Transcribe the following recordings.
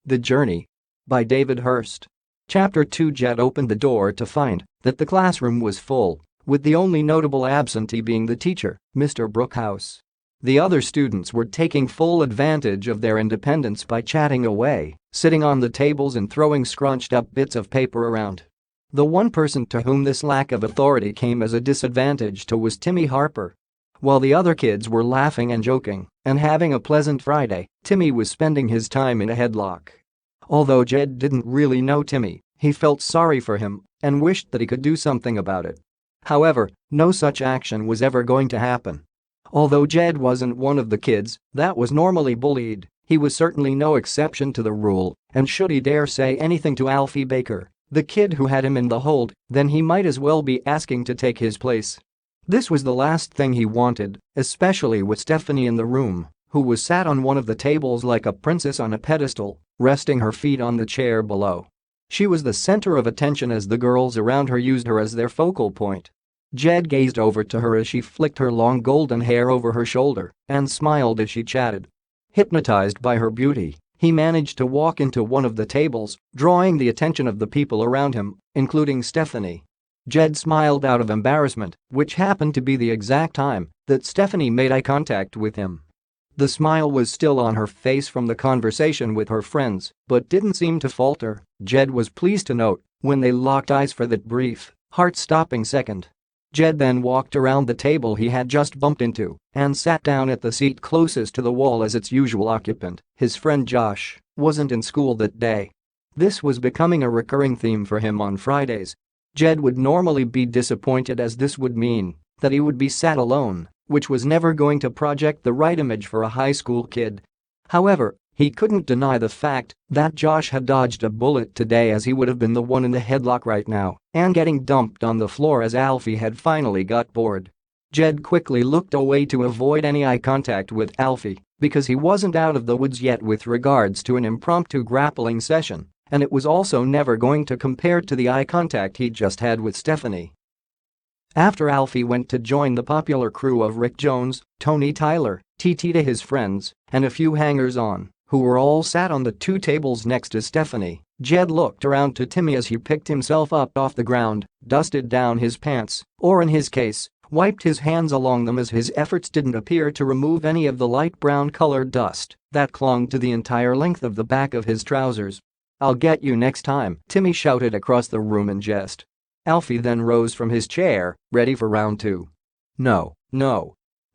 The Journey. By David Hirst. Chapter 2. Jed opened the door to find that the classroom was full, with the only notable absentee being the teacher, Mr. Brookhouse. The other students were taking full advantage of their independence by chatting away, sitting on the tables and throwing scrunched-up bits of paper around. The one person to whom this lack of authority came as a disadvantage was Timmy Harper. While the other kids were laughing and joking and having a pleasant Friday, Timmy was spending his time in a headlock. Although Jed didn't really know Timmy, he felt sorry for him and wished that he could do something about it. However, no such action was ever going to happen. Although Jed wasn't one of the kids that was normally bullied, he was certainly no exception to the rule, and should he dare say anything to Alfie Baker, the kid who had him in the hold, then he might as well be asking to take his place. This was the last thing he wanted, especially with Stephanie in the room, who was sat on one of the tables like a princess on a pedestal, resting her feet on the chair below. She was the center of attention as the girls around her used her as their focal point. Jed gazed over to her as she flicked her long golden hair over her shoulder and smiled as she chatted. Hypnotized by her beauty, he managed to walk into one of the tables, drawing the attention of the people around him, including Stephanie. Jed smiled out of embarrassment, which happened to be the exact time that Stephanie made eye contact with him. The smile was still on her face from the conversation with her friends, but didn't seem to falter, Jed was pleased to note, when they locked eyes for that brief, heart-stopping second. Jed then walked around the table he had just bumped into and sat down at the seat closest to the wall as its usual occupant. His friend Josh wasn't in school that day. This was becoming a recurring theme for him on Fridays. Jed would normally be disappointed as this would mean that he would be sat alone, which was never going to project the right image for a high school kid. However, he couldn't deny the fact that Josh had dodged a bullet today, as he would have been the one in the headlock right now and getting dumped on the floor as Alfie had finally got bored. Jed quickly looked away to avoid any eye contact with Alfie because he wasn't out of the woods yet with regards to an impromptu grappling session, and it was also never going to compare to the eye contact he'd just had with Stephanie. After Alfie went to join the popular crew of Rick Jones, Tony Tyler, TT to his friends, and a few hangers-on, who were all sat on the two tables next to Stephanie, Jed looked around to Timmy as he picked himself up off the ground, dusted down his pants, or in his case, wiped his hands along them as his efforts didn't appear to remove any of the light brown-colored dust that clung to the entire length of the back of his trousers. "I'll get you next time," Timmy shouted across the room in jest. Alfie then rose from his chair, ready for round two. No.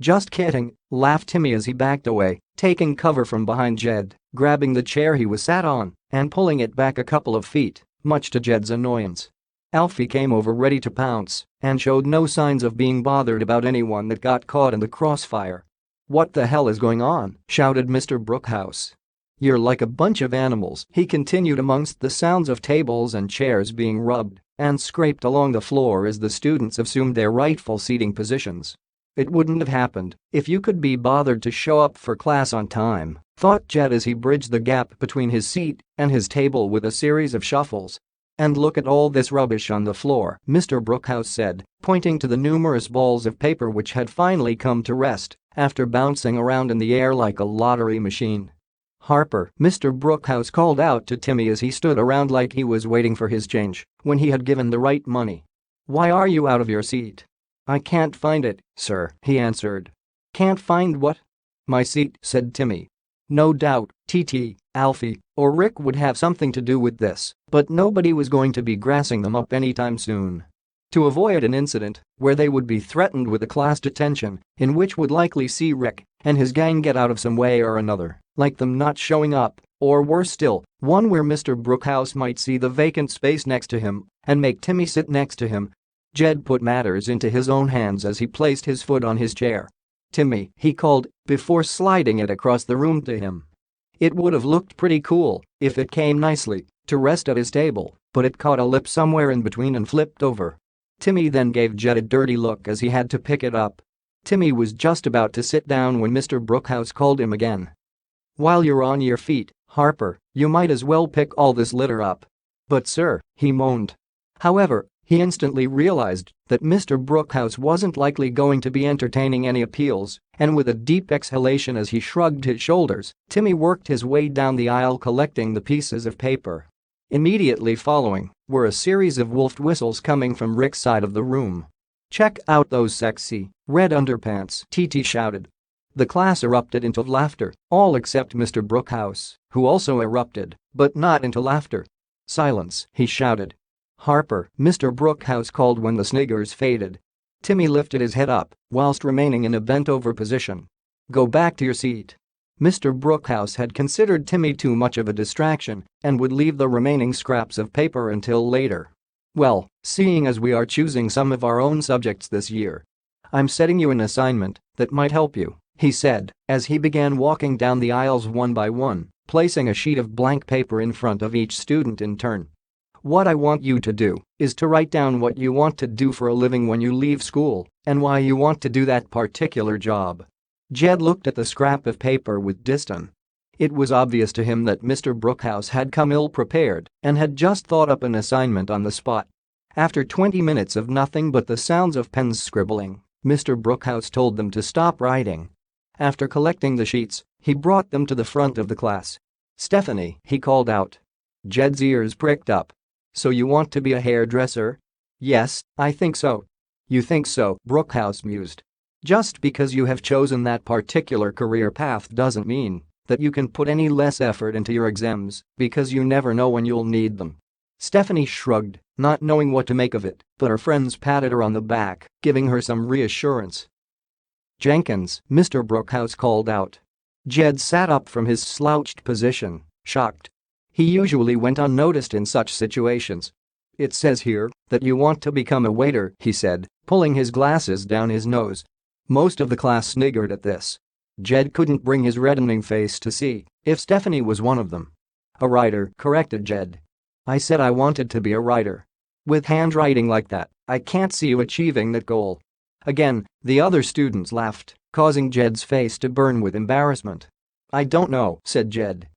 Just kidding," laughed Timmy as he backed away, taking cover from behind Jed, grabbing the chair he was sat on and pulling it back a couple of feet, much to Jed's annoyance. Alfie came over ready to pounce and showed no signs of being bothered about anyone that got caught in the crossfire. "What the hell is going on?" shouted Mr. Brookhouse. "You're like a bunch of animals," he continued amongst the sounds of tables and chairs being rubbed and scraped along the floor as the students assumed their rightful seating positions. "It wouldn't have happened if you could be bothered to show up for class on time," thought Jed as he bridged the gap between his seat and his table with a series of shuffles. "And look at all this rubbish on the floor," Mr. Brookhouse said, pointing to the numerous balls of paper which had finally come to rest after bouncing around in the air like a lottery machine. "Harper," Mr. Brookhouse called out to Timmy as he stood around like he was waiting for his change when he had given the right money. "Why are you out of your seat?" "I can't find it, sir," he answered. "Can't find what?" "My seat," said Timmy. No doubt, TT, Alfie, or Rick would have something to do with this, but nobody was going to be grassing them up anytime soon. To avoid an incident where they would be threatened with a class detention in which would likely see Rick and his gang get out of some way or another, like them not showing up, or worse still, one where Mr. Brookhouse might see the vacant space next to him and make Timmy sit next to him, Jed put matters into his own hands as he placed his foot on his chair. "Timmy," he called, before sliding it across the room to him. It would have looked pretty cool if it came nicely to rest at his table, but it caught a lip somewhere in between and flipped over. Timmy then gave Jed a dirty look as he had to pick it up. Timmy was just about to sit down when Mr. Brookhouse called him again. "While you're on your feet, Harper, you might as well pick all this litter up." "But sir," he moaned. However, He instantly realized that Mr. Brookhouse wasn't likely going to be entertaining any appeals, and with a deep exhalation as he shrugged his shoulders, Timmy worked his way down the aisle collecting the pieces of paper. Immediately following were a series of wolf whistles coming from Rick's side of the room. "Check out those sexy red underpants," TT shouted. The class erupted into laughter, all except Mr. Brookhouse, who also erupted, but not into laughter. "Silence," he shouted. "Harper," Mr. Brookhouse called when the sniggers faded. Timmy lifted his head up whilst remaining in a bent-over position. "Go back to your seat." Mr. Brookhouse had considered Timmy too much of a distraction and would leave the remaining scraps of paper until later. "Well, seeing as we are choosing some of our own subjects this year, I'm setting you an assignment that might help you," he said as he began walking down the aisles one by one, placing a sheet of blank paper in front of each student in turn. "What I want you to do is to write down what you want to do for a living when you leave school and why you want to do that particular job." Jed looked at the scrap of paper with disdain. It was obvious to him that Mr. Brookhouse had come ill-prepared and had just thought up an assignment on the spot. After 20 minutes of nothing but the sounds of pens scribbling, Mr. Brookhouse told them to stop writing. After collecting the sheets, he brought them to the front of the class. "Stephanie," he called out. Jed's ears pricked up. "So you want to be a hairdresser?" "Yes, I think so." "You think so," Brookhouse mused. "Just because you have chosen that particular career path doesn't mean that you can put any less effort into your exams because you never know when you'll need them." Stephanie shrugged, not knowing what to make of it, but her friends patted her on the back, giving her some reassurance. "Jenkins," Mr. Brookhouse called out. Jed sat up from his slouched position, shocked. He usually went unnoticed in such situations. "It says here that you want to become a waiter," he said, pulling his glasses down his nose. Most of the class sniggered at this. Jed couldn't bring his reddening face to see if Stephanie was one of them. "A writer," corrected Jed. "I said I wanted to be a writer. With handwriting like that, I can't see you achieving that goal." Again, the other students laughed, causing Jed's face to burn with embarrassment. "I don't know," said Jed.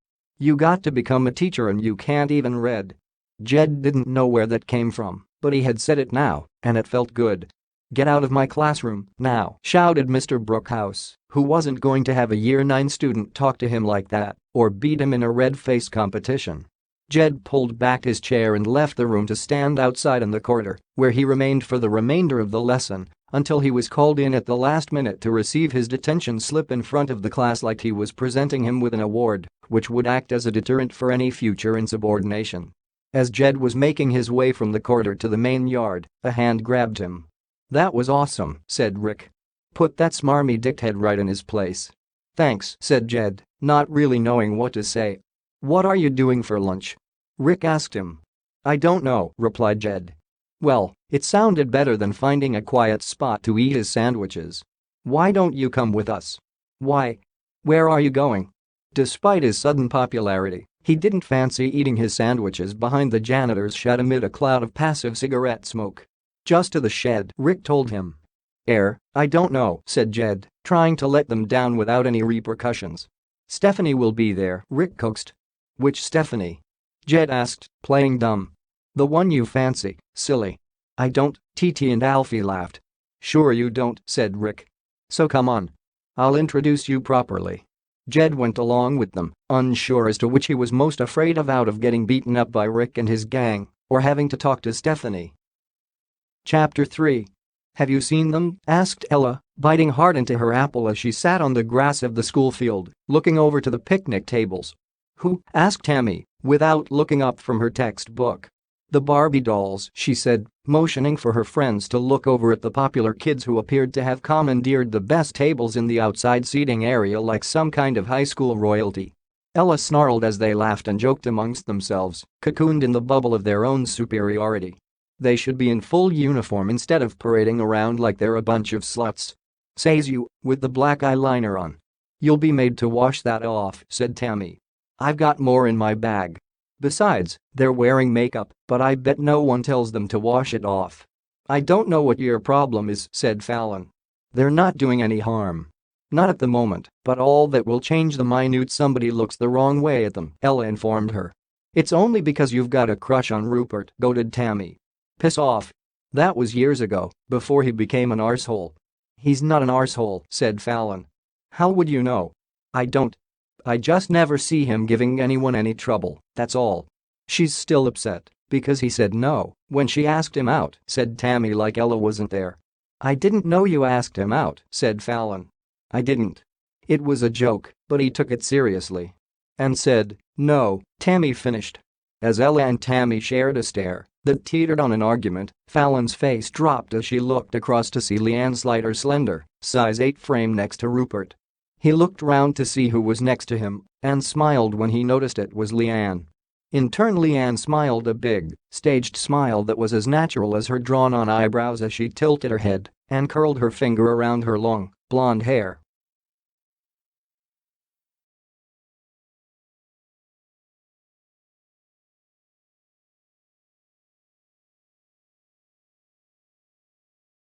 "You got to become a teacher and you can't even read." Jed didn't know where that came from, but he had said it now, and it felt good. "Get out of my classroom, now," shouted Mr. Brookhouse, who wasn't going to have a Year 9 student talk to him like that or beat him in a red-face competition. Jed pulled back his chair and left the room to stand outside in the corridor, where he remained for the remainder of the lesson until he was called in at the last minute to receive his detention slip in front of the class like he was presenting him with an award, which would act as a deterrent for any future insubordination. As Jed was making his way from the corridor to the main yard, a hand grabbed him. "That was awesome," said Rick. "Put that smarmy dickhead right in his place." "Thanks," said Jed, not really knowing what to say. "What are you doing for lunch?" Rick asked him. "I don't know," replied Jed. "Well, it sounded better than finding a quiet spot to eat his sandwiches. Why don't you come with us?" "Why? Where are you going?" Despite his sudden popularity, he didn't fancy eating his sandwiches behind the janitor's shed amid a cloud of passive cigarette smoke. "Just to the shed," Rick told him. I don't know," said Jed, trying to let them down without any repercussions. "Stephanie will be there," Rick coaxed. "Which Stephanie?" Jed asked, playing dumb. "The one you fancy, silly." "I don't," TT and Alfie laughed. "Sure you don't," said Rick. "So come on. I'll introduce you properly." Jed went along with them, unsure as to which he was most afraid of out of getting beaten up by Rick and his gang or having to talk to Stephanie. Chapter 3. "Have you seen them?" asked Ella, biting hard into her apple as she sat on the grass of the school field, looking over to the picnic tables. "Who?" asked Tammy, without looking up from her textbook. "The Barbie dolls," she said, motioning for her friends to look over at the popular kids who appeared to have commandeered the best tables in the outside seating area like some kind of high school royalty. Ella snarled as they laughed and joked amongst themselves, cocooned in the bubble of their own superiority. They should be in full uniform instead of parading around like they're a bunch of sluts. "Says you, with the black eyeliner on. You'll be made to wash that off," said Tammy. "I've got more in my bag. Besides, they're wearing makeup, but I bet no one tells them to wash it off." "I don't know what your problem is," said Fallon. "They're not doing any harm. Not at the moment, but all that will change the minute somebody looks the wrong way at them," Ella informed her. "It's only because you've got a crush on Rupert," goaded Tammy. "Piss off, That was years ago, before he became an arsehole." "He's not an arsehole," said Fallon. "How would you know?" "I don't. I just never see him giving anyone any trouble, that's all." "She's still upset because he said no when she asked him out," said Tammy like Ella wasn't there. "I didn't know you asked him out," said Fallon. "I didn't. It was a joke, but he took it seriously. And said no," Tammy finished. As Ella and Tammy shared a stare that teetered on an argument, Fallon's face dropped as she looked across to see Leanne's lighter slender, size 8 frame next to Rupert. He looked round to see who was next to him and smiled when he noticed it was Leanne. In turn, Leanne smiled a big, staged smile that was as natural as her drawn-on eyebrows as she tilted her head and curled her finger around her long, blonde hair.